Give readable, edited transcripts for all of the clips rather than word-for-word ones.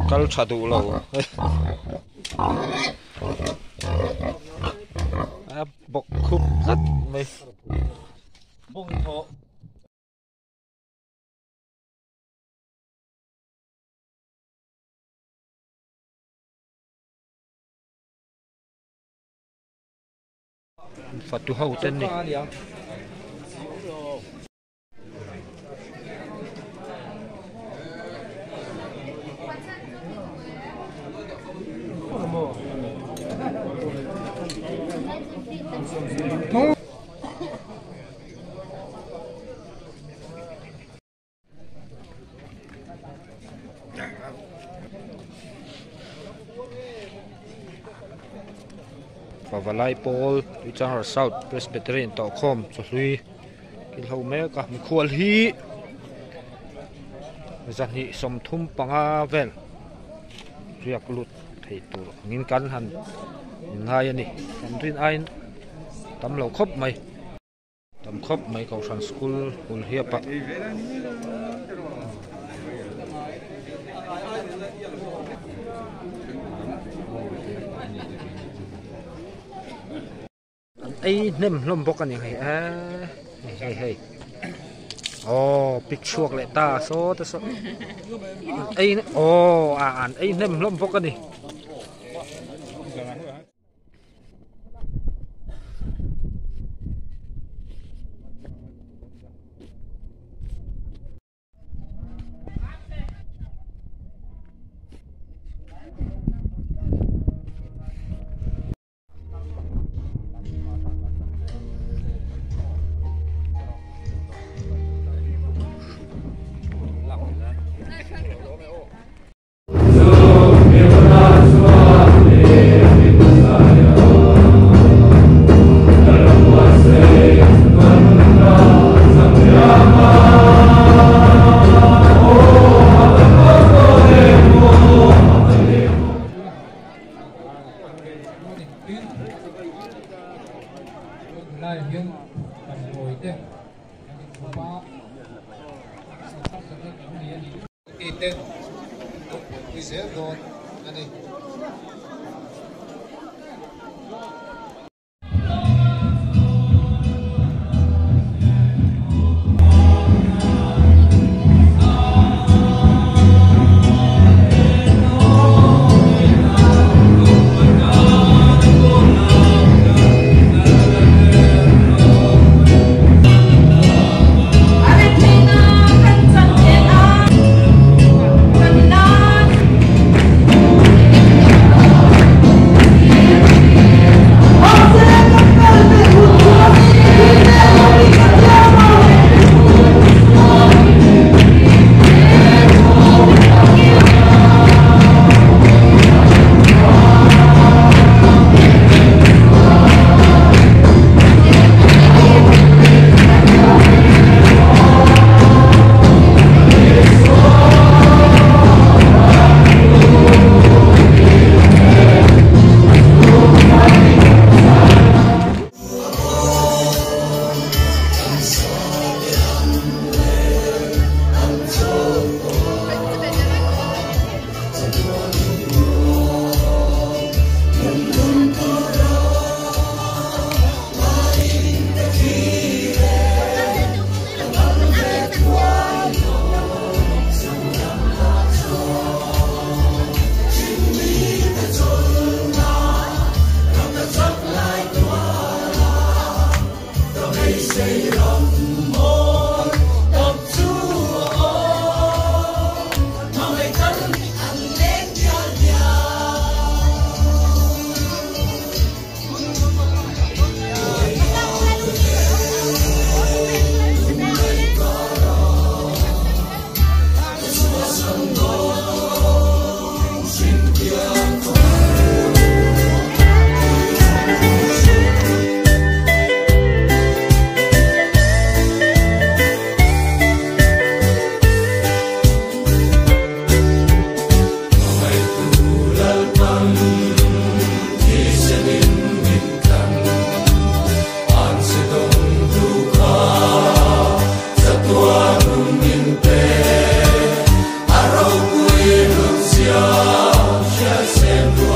Kalau satu lau, bọc khúc rất mê, bông thọ. Phật tu hậu chân đi. Và lại Paul đi trang South Presbyterian tàu com cho lui cái hậu mẹ cả mình khuôn hi dân hi som thum panga vel riak lut thầy tu nghìn căn hẳn ngay này làm riêng ai tấm lầu khóc mày cầu sản school hul hiệp ạ ấy nem lom bốc anh hay hay big chuột lại ta số ấy ấy nem lom bốc anh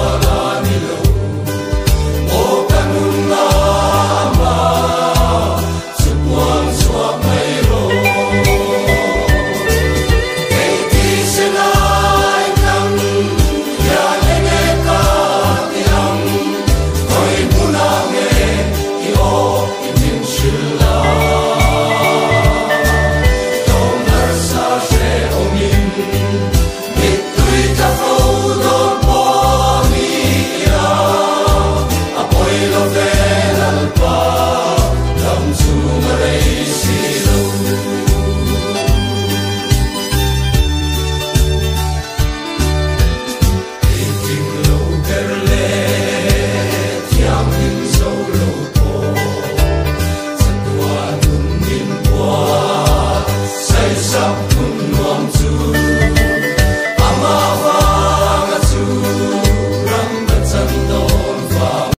wala